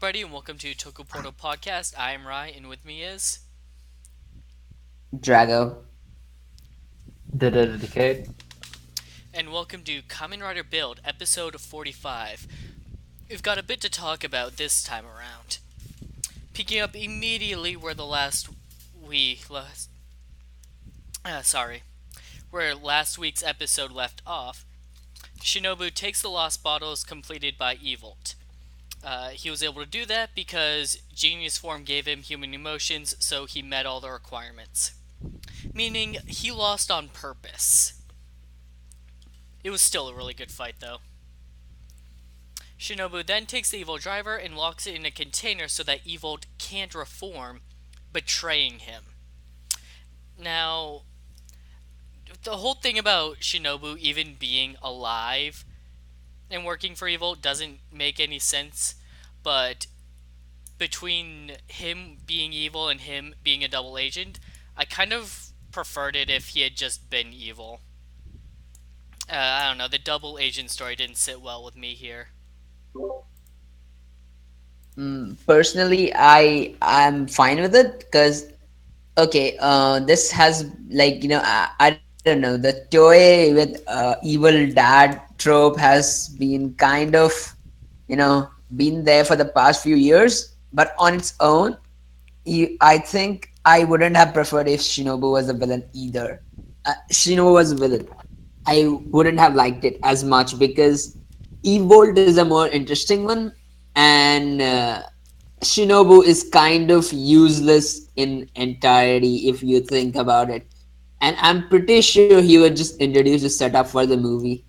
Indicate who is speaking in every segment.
Speaker 1: everybody, and welcome to Toku Portal Podcast. I am Rai, and with me is.
Speaker 2: Drago.
Speaker 3: Decade.
Speaker 1: And welcome to Kamen Rider Build, episode 45. We've got a bit to talk about this time around. Picking up immediately where the last week. Sorry. Where last week's episode left off, Shinobu takes the lost bottles completed by Evolt. He was able to do that because Genius Form gave him human emotions, so he met all the requirements. Meaning, he lost on purpose. It was still a really good fight, though. Shinobu then takes the evil driver and locks it in a container so that Evil can't reform, betraying him. Now, the whole thing about Shinobu even being alive and working for Evil doesn't make any sense, but between him being evil and him being a double agent, I kind of preferred it if he had just been evil. I don't know, the double agent story didn't sit well with me here.
Speaker 2: Personally, I'm fine with it because okay, this has I don't know, the toy with evil dad trope has been kind of been there for the past few years, but on its own, I think I wouldn't have preferred if Shinobu was a villain either. Shinobu was a villain. I wouldn't have liked it as much because Evolt is a more interesting one, and Shinobu is kind of useless in entirety if you think about it. And I'm pretty sure he would just introduce a setup for the movie.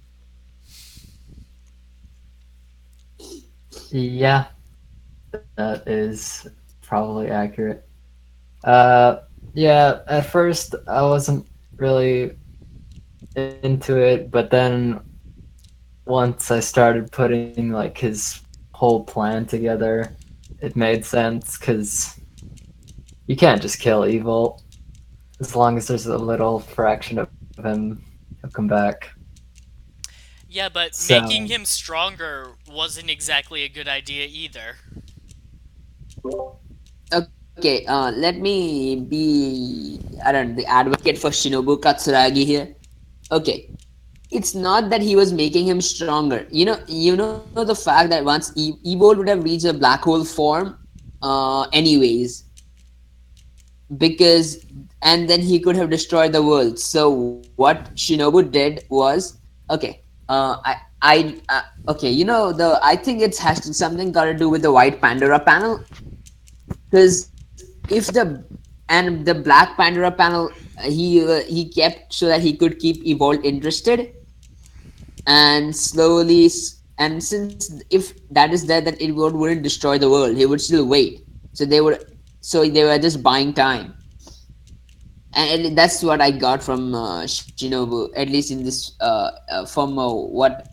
Speaker 3: Yeah, that is probably accurate. Yeah, at first I wasn't really into it, but then once I started putting like his whole plan together, it made sense because you can't just kill evil as long as there's a little fraction of him who come back.
Speaker 1: Yeah, but
Speaker 3: So
Speaker 1: making him stronger wasn't exactly a good idea either.
Speaker 2: Okay, let me be, I don't know, the advocate for Shinobu Katsuragi here. Okay, it's not that he was making him stronger. You know the fact that once Evolt would have reached a black hole form, anyways, because and then he could have destroyed the world. So what Shinobu did was okay. Okay. I think it has something got to do with the white Pandora panel because if the black Pandora panel he kept so that he could keep Evolved interested and and since if that is there that it wouldn't destroy the world, he would still wait. So they were just buying time, and that's what I got from Shinobu, at least in this from what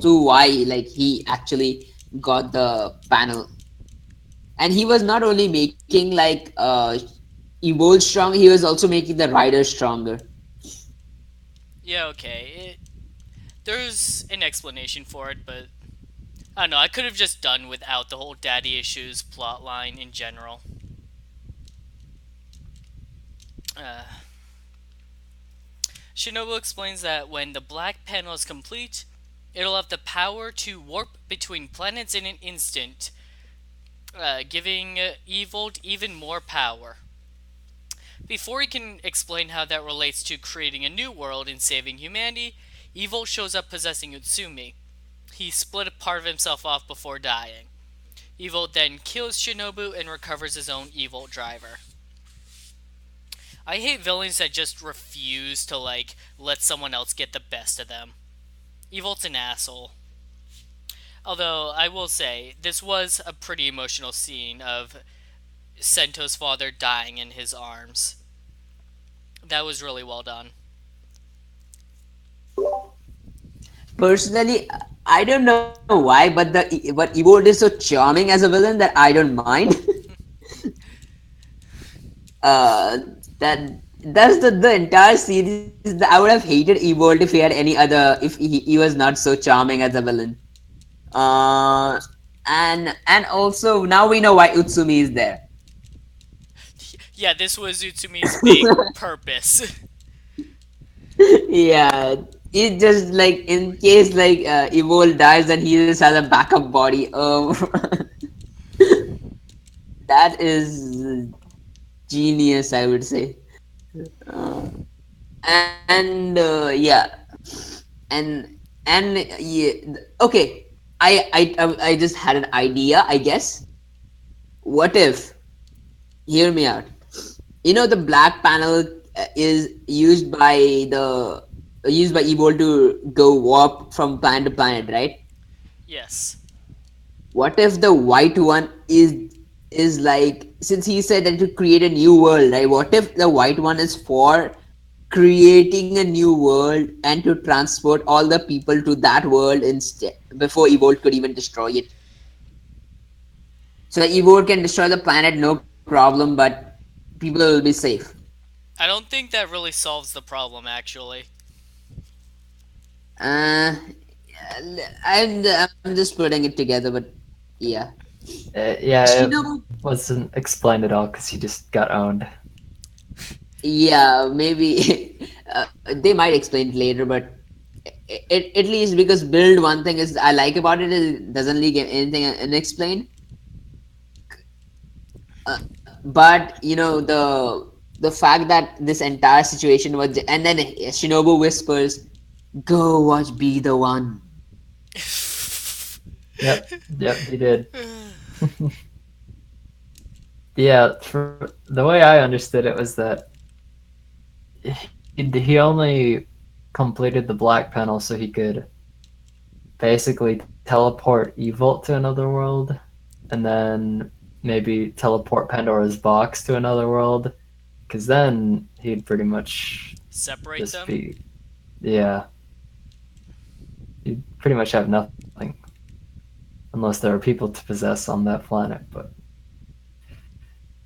Speaker 2: to why like he actually got the panel. And he was not only making like Evolve strong, he was also making the riders stronger.
Speaker 1: Yeah, okay. There's an explanation for it, but I don't know. I could have just done without the whole daddy issues plotline in general. Uh, Shinobu explains that when the black panel is complete, it'll have the power to warp between planets in an instant, giving Evolt even more power. Before he can explain how that relates to creating a new world and saving humanity, Evolt shows up possessing Utsumi. He split a part of himself off before dying. Evolt then kills Shinobu and recovers his own Evolt driver. I hate villains that just refuse to, let someone else get the best of them. Evolt's an asshole. Although, I will say, this was a pretty emotional scene of Sento's father dying in his arms. That was really well done.
Speaker 2: Personally, I don't know why, but Evolve is so charming as a villain that I don't mind. uh, that's the entire series. I would have hated Evolve if he had any other if he was not so charming as a villain. Uh, And also now we know why Utsumi is there.
Speaker 1: Yeah, this was Utsumi's big purpose.
Speaker 2: Yeah, it just like in case like Evol dies, then he just has a backup body. That is genius, I would say. Uh, and yeah, and yeah, okay. I just had an idea. I guess. What if? Hear me out. You know the black panel is used by Evol to go warp from planet to planet, right?
Speaker 1: Yes.
Speaker 2: What if the white one is like, since he said that to create a new world, right? What if the white one is for creating a new world and to transport all the people to that world instead before Evolt could even destroy it? So Evolt can destroy the planet, no problem, but people will be safe.
Speaker 1: I don't think that really solves the problem, actually.
Speaker 2: Uh, I'm just putting it together, but yeah.
Speaker 3: Yeah, it
Speaker 2: Shinobu,
Speaker 3: wasn't explained at all because he just got owned.
Speaker 2: yeah, maybe they might explain it later, but at least because build one thing is I like about it is it doesn't leave anything unexplained. But you know the fact that this entire situation was, and then Shinobu whispers, "Go watch Be the One."
Speaker 3: Yep, yep, he did. Yeah, for the way I understood it was that he only completed the black panel so he could basically teleport Evolt to another world, and then maybe teleport Pandora's box to another world, because then he'd pretty much
Speaker 1: Separate
Speaker 3: just
Speaker 1: them?
Speaker 3: be, yeah, he'd pretty much have nothing unless there are people to possess on that planet. But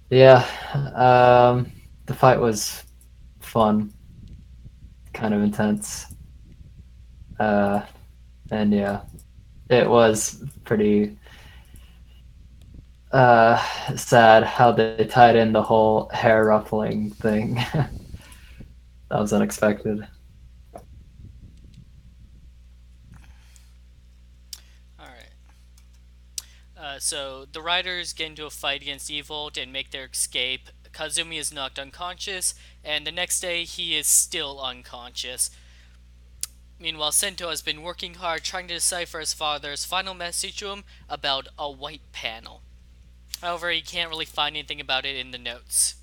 Speaker 3: yeah, the fight was fun, kind of intense, uh, and yeah, it was pretty sad how they tied in the whole hair ruffling thing. That was unexpected.
Speaker 1: Alright. So the riders get into a fight against Evolt and make their escape. Kazumi is knocked unconscious, and the next day he is still unconscious. Meanwhile, Sento has been working hard trying to decipher his father's final message to him about a white panel. However, he can't really find anything about it in the notes.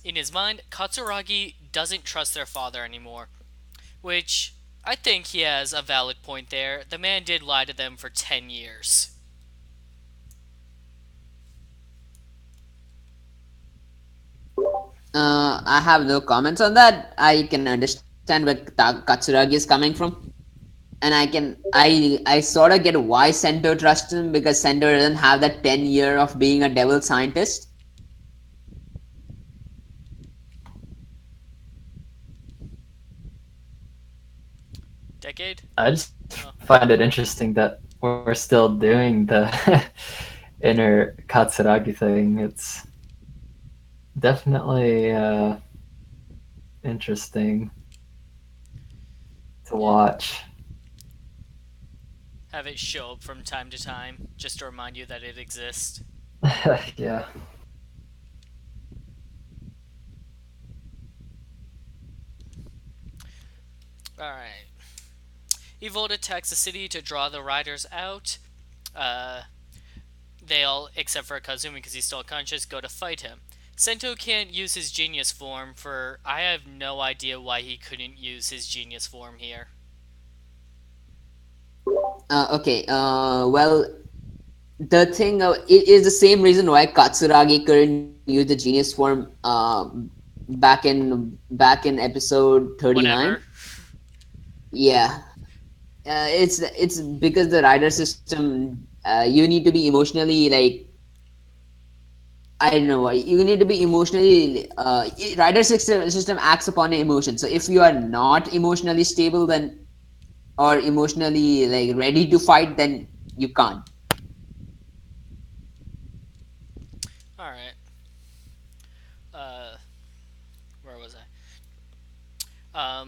Speaker 1: In his mind, Katsuragi doesn't trust their father anymore, which I think he has a valid point there. The man did lie to them for 10 years.
Speaker 2: I have no comments on that. I can understand where Katsuragi is coming from, and I sort of get why Sento trusts him, because Sento doesn't have that 10 year of being a devil scientist.
Speaker 1: Decade?
Speaker 3: I just
Speaker 1: Oh.
Speaker 3: find it interesting that we're still doing the inner Katsuragi thing. It's definitely interesting to
Speaker 1: Yeah.
Speaker 3: watch.
Speaker 1: Have it show up from time to time, just to remind you that it exists.
Speaker 3: Yeah.
Speaker 1: Alright. Evolt attacks the city to draw the riders out. Uh, they all, except for Kazumi because he's still conscious, go to fight him. Sento can't use his genius form for. I have no idea why he couldn't use his genius form here.
Speaker 2: Okay. Well, the thing it is the same reason why Katsuragi couldn't use the genius form back in episode 39.
Speaker 1: Whatever.
Speaker 2: Yeah. It's because the rider system, you need to be emotionally like, I don't know, you need to be emotionally rider system acts upon your emotion. So if you are not emotionally stable, then, or emotionally like ready to fight, then you can't.
Speaker 1: All right. Uh, where was I?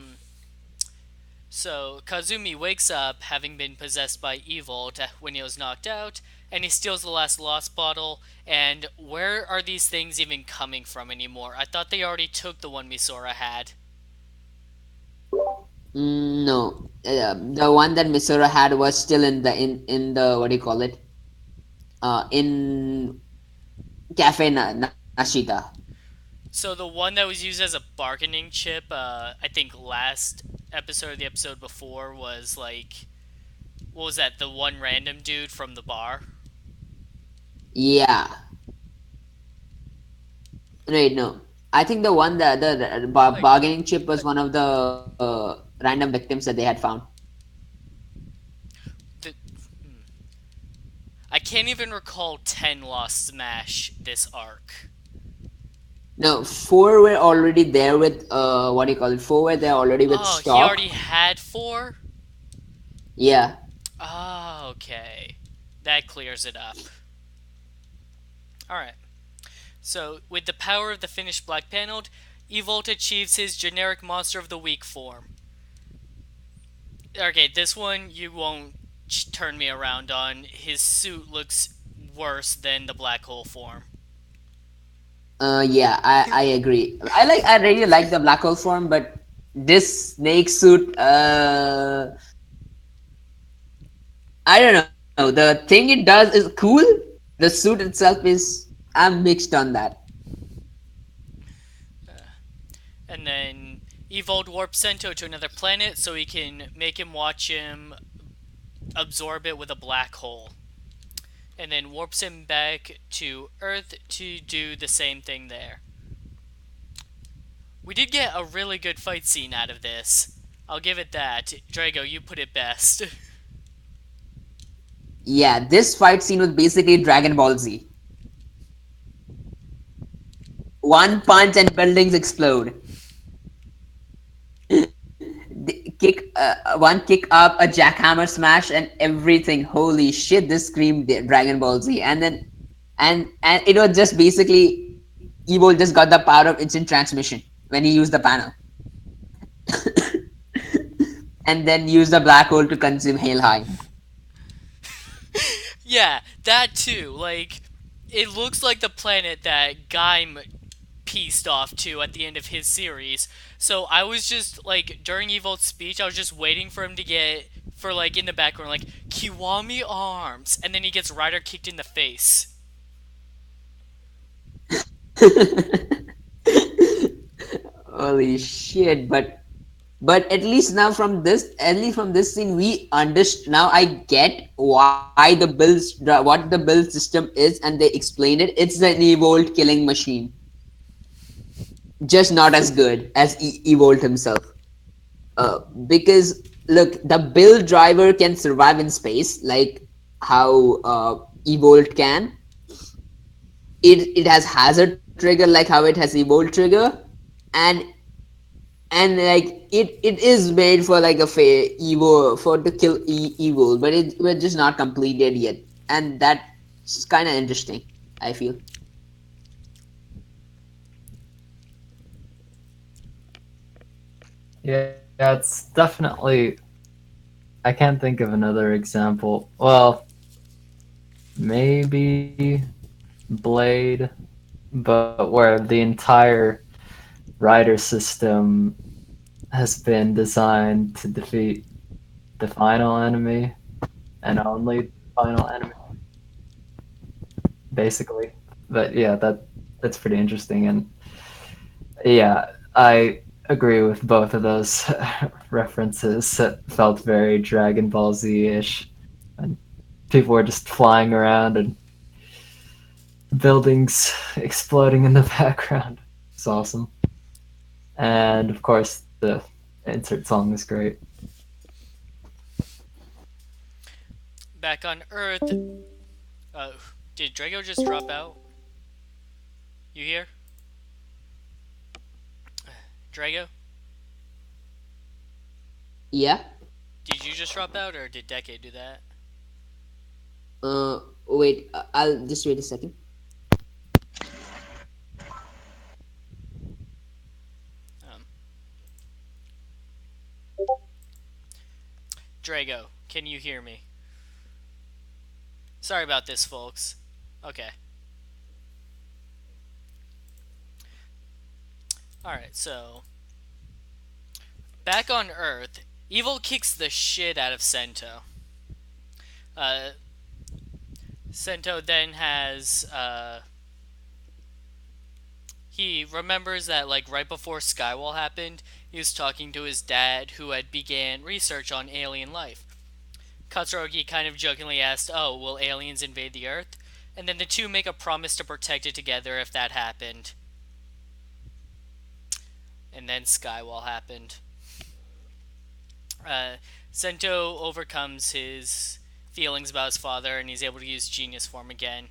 Speaker 1: So Kazumi wakes up having been possessed by evil when he was knocked out, and he steals the last lost bottle. And where are these things even coming from anymore? I thought they already took the one Misora had.
Speaker 2: No, the one that Misora had was still in the what do you call it? In Cafe Nashita.
Speaker 1: So the one that was used as a bargaining chip, I think last episode or the episode before was like, what was that? The one random dude from the bar.
Speaker 2: Yeah. Right. No. I think the one the
Speaker 1: Like
Speaker 2: bargaining chip was one of the random victims that they had found.
Speaker 1: the, I can't even recall 10 Lost Smash this arc.
Speaker 2: No, four were already there with what do you call it? Four were there already with
Speaker 1: Oh, he
Speaker 2: stock.
Speaker 1: already had 4.
Speaker 2: Yeah.
Speaker 1: Oh, okay. That clears it up. Alright. So, with the power of the finished Black Paneled, Evolt achieves his generic Monster of the Week form. Okay, this one you won't turn me around on. His suit looks worse than the black hole form.
Speaker 2: Yeah, I agree. I really like the black hole form, but this snake suit, I don't know. The thing it does is cool. The suit itself is I'm mixed on that.
Speaker 1: And then Evolt warps Sento to another planet so he can make him watch him absorb it with a black hole. And then warps him back to Earth to do the same thing there. We did get a really good fight scene out of this. I'll give it that. Drago, you put it best.
Speaker 2: Yeah, this fight scene was basically Dragon Ball Z. One punch and buildings explode. One kick up, a jackhammer smash, and everything. Holy shit! This screamed Dragon Ball Z, and then and it was just basically Evo just got the power of instant transmission when he used the panel, and then used the black hole to consume Hail High.
Speaker 1: Yeah, that too. Like, it looks like the planet that Gaim pieced off to at the end of his series. So I was just like during Evol's speech, I was just waiting for him to get for like in the background like Kiwami arms, and then he gets Ryder kicked in the face.
Speaker 2: Holy shit! But at least from this scene, we understand. Now I get why what the build system is, and they explained it. It's an Evolt killing machine, just not as good as Evolt himself. Because look, the build driver can survive in space, like how Evolt can. It has hazard trigger, like how it has Evolt trigger, and like it is made for like a evo for to kill evil, but we're just not completed yet, and that's kind of interesting, I feel.
Speaker 3: Yeah, it's definitely. I can't think of another example. Well, maybe Blade, but where the entire rider system has been designed to defeat the final enemy and only final enemy, basically. But yeah, that's pretty interesting, and yeah, I agree with both of those references. It felt very Dragon Ball Z ish, and people were just flying around and buildings exploding in the background. It's awesome, and of course the insert song is great.
Speaker 1: Back on Earth, uh, did Drago just drop out? You here, Drago?
Speaker 2: Yeah.
Speaker 1: Did you just drop out, or did Decade do that?
Speaker 2: Wait, I'll just wait a second.
Speaker 1: Can you hear me? Sorry about this, folks. Okay. Alright, so. Back on Earth, Evil kicks the shit out of Sento. Uh, Sento then has. He remembers that, like, right before Skywall happened, he was talking to his dad, who had began research on alien life. Katsurogi kind of jokingly asked, "Oh, will aliens invade the Earth?" And then the two make a promise to protect it together if that happened. And then Skywall happened. Uh, Sento overcomes his feelings about his father and he's able to use genius form again.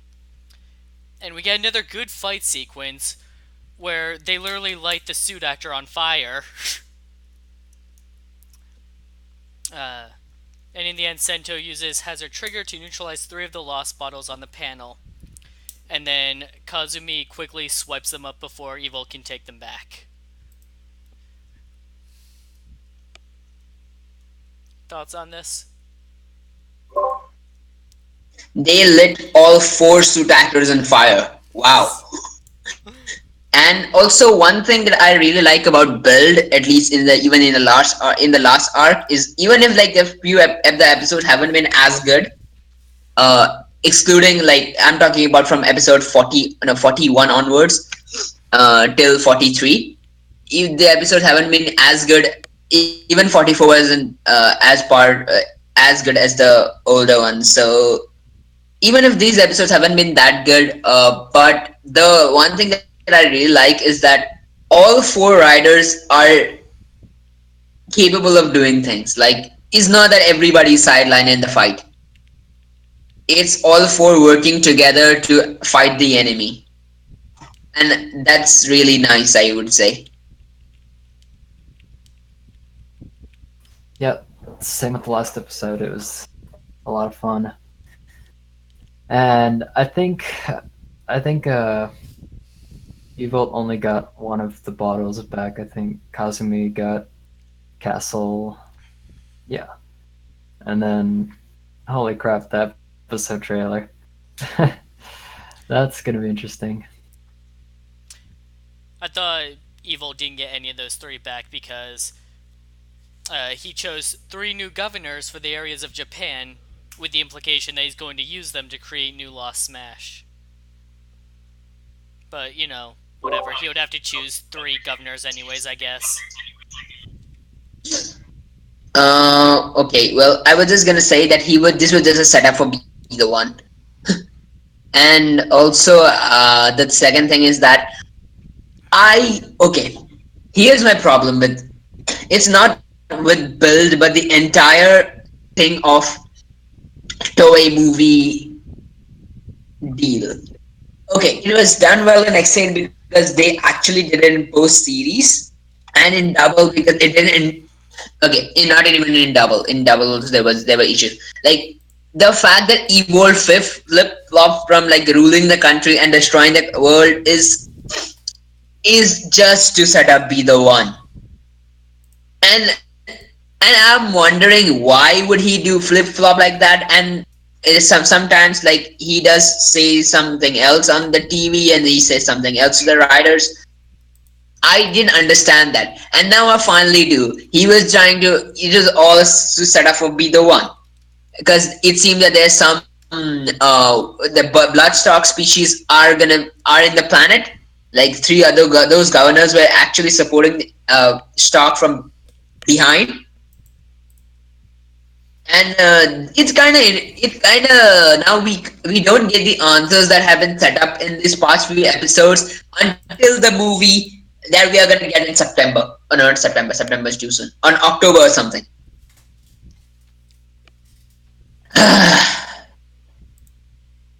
Speaker 1: And we get another good fight sequence where they literally light the suit actor on fire. uh, and in the end, Sento uses Hazard Trigger to neutralize 3 of the lost bottles on the panel. And then Kazumi quickly swipes them up before Evil can take them back. Thoughts on this?
Speaker 2: They lit all four suit actors on fire. Wow. And also one thing that I really like about Build, at least in the even in the last arc, is even if like the few the episodes haven't been as good, excluding like I'm talking about from episode 40, no 41 onwards, till 43, if the episodes haven't been as good. Even 44 wasn't as good as the older ones. So even if these episodes haven't been that good, but the one thing that I really like is that all four riders are capable of doing things. Like, it's not that everybody's sidelined in the fight. It's all four working together to fight the enemy. And that's really nice, I would say.
Speaker 3: Yep. Same with the last episode. It was a lot of fun. And I think Evil only got one of the bottles back. I think Kazumi got Castle. Yeah. And then holy crap, that episode trailer. That's gonna be interesting.
Speaker 1: I thought Evil didn't get any of those 3 back because he chose 3 new governors for the areas of Japan, with the implication that he's going to use them to create new Lost Smash. But, you know, whatever. He would have to choose 3 governors anyways, I guess.
Speaker 2: Okay. Well, I was just gonna say that this was just a setup for be the one, and also the second thing is that okay. Here's my problem with it's not with Build, but the entire thing of Toei movie deal. Okay, it was done well in Extend because they actually did it in post series, and in Double because it didn't. Okay, not even in Double. In Double there were issues like the fact that Evolve Fifth flip flop from like ruling the country and destroying the world is just to set up Be the One, and I'm wondering why would he do flip flop like that, and it is sometimes like he does say something else on the TV and he says something else to the riders. I didn't understand that, and now I finally do. He was trying to. It was all to set up for Be the One, because it seems that there's some the bloodstock species are in the planet. Like 3 other those governors were actually supporting stock from behind, and it's kind of now we don't get the answers that have been set up in these past few episodes until the movie that we are going to get in September. Oh, no, not September. September is too soon. On October or something.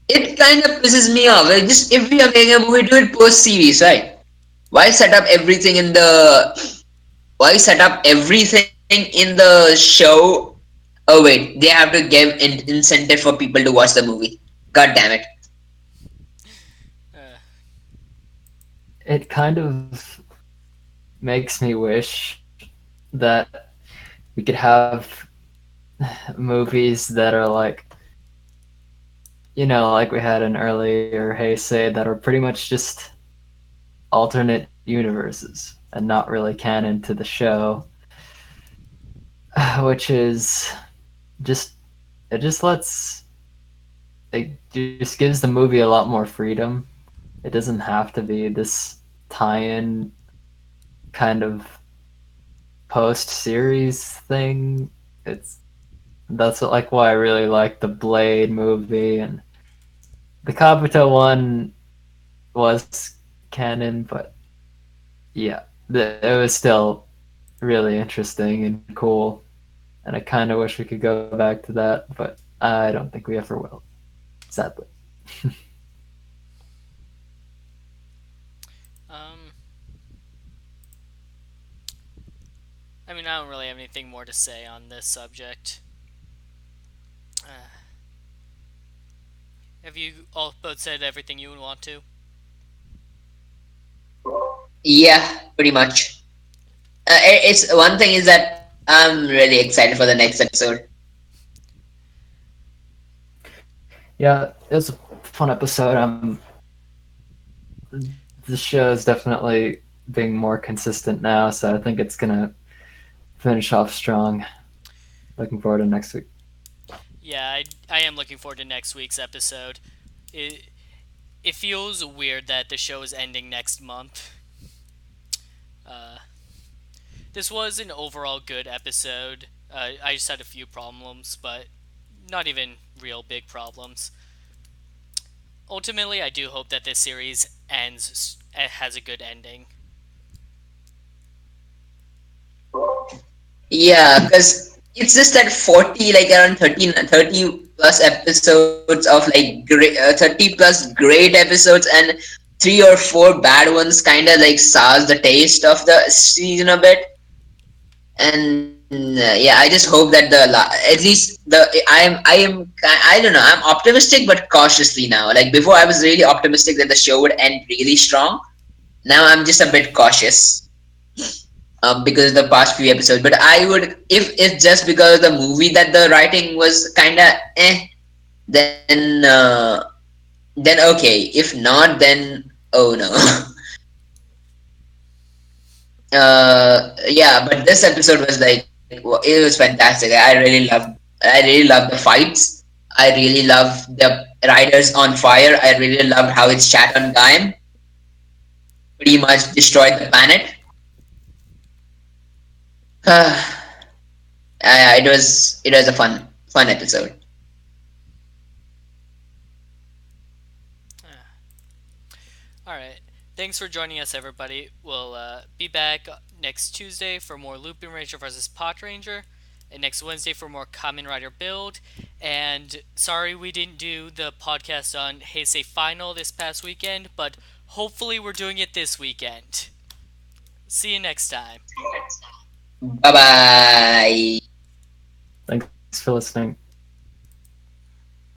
Speaker 2: It kind of pisses me off. Like, just if we are making a movie, do it post series, right? Why set up everything in the? Why set up everything in the show? Oh wait, they have to give incentive for people to watch the movie. God damn it!
Speaker 1: Uh,
Speaker 3: It kind of makes me wish that we could have movies that are like, like we had an earlier Heisei that are pretty much just alternate universes and not really canon to the show, which is just it just lets it just gives the movie a lot more freedom. It doesn't have to be this tie-in kind of post-series thing. It's That's like why I really like the Blade movie, and the Kabuto one was canon, but yeah, it was still really interesting and cool. And I kind of wish we could go back to that, but I don't think we ever will, sadly.
Speaker 1: Um, I mean, I don't really have anything more to say on this subject. Uh, have you all both said everything you would want to?
Speaker 2: Yeah, pretty much. It's one thing is that I'm really excited for the next episode.
Speaker 3: Yeah, it was a fun episode. The show is definitely being more consistent now, so I think it's gonna finish off strong. Looking forward to next week.
Speaker 1: Yeah, I am looking forward to next week's episode. It, it feels weird that the show is ending next month. Uh, this was an overall good episode. I just had a few problems, but not even real big problems. Ultimately, I do hope that this series has a good ending.
Speaker 2: Yeah, because it's just that 40, like around 30 plus episodes of like 30 plus great episodes and three or four bad ones kind of like sours the taste of the season a bit. And yeah, I just hope that at least I don't know, I'm optimistic but cautiously now. Like before, I was really optimistic that the show would end really strong. Now I'm just a bit cautious because of the past few episodes. But I would, if it's just because of the movie that the writing was kind of then then okay. If not, then oh no. Yeah, but this episode was like it was fantastic. I really loved the fights. I really loved the riders on fire. I really loved how its chat on time pretty much destroyed the planet. It was a fun episode.
Speaker 1: Alright. Thanks for joining us, everybody. We'll be back next Tuesday for more Looping Ranger versus Pot Ranger, and next Wednesday for more Kamen Rider Build. And sorry we didn't do the podcast on Heisei Final this past weekend, but hopefully we're doing it this weekend. See you next time.
Speaker 2: Bye bye.
Speaker 3: Thanks for listening.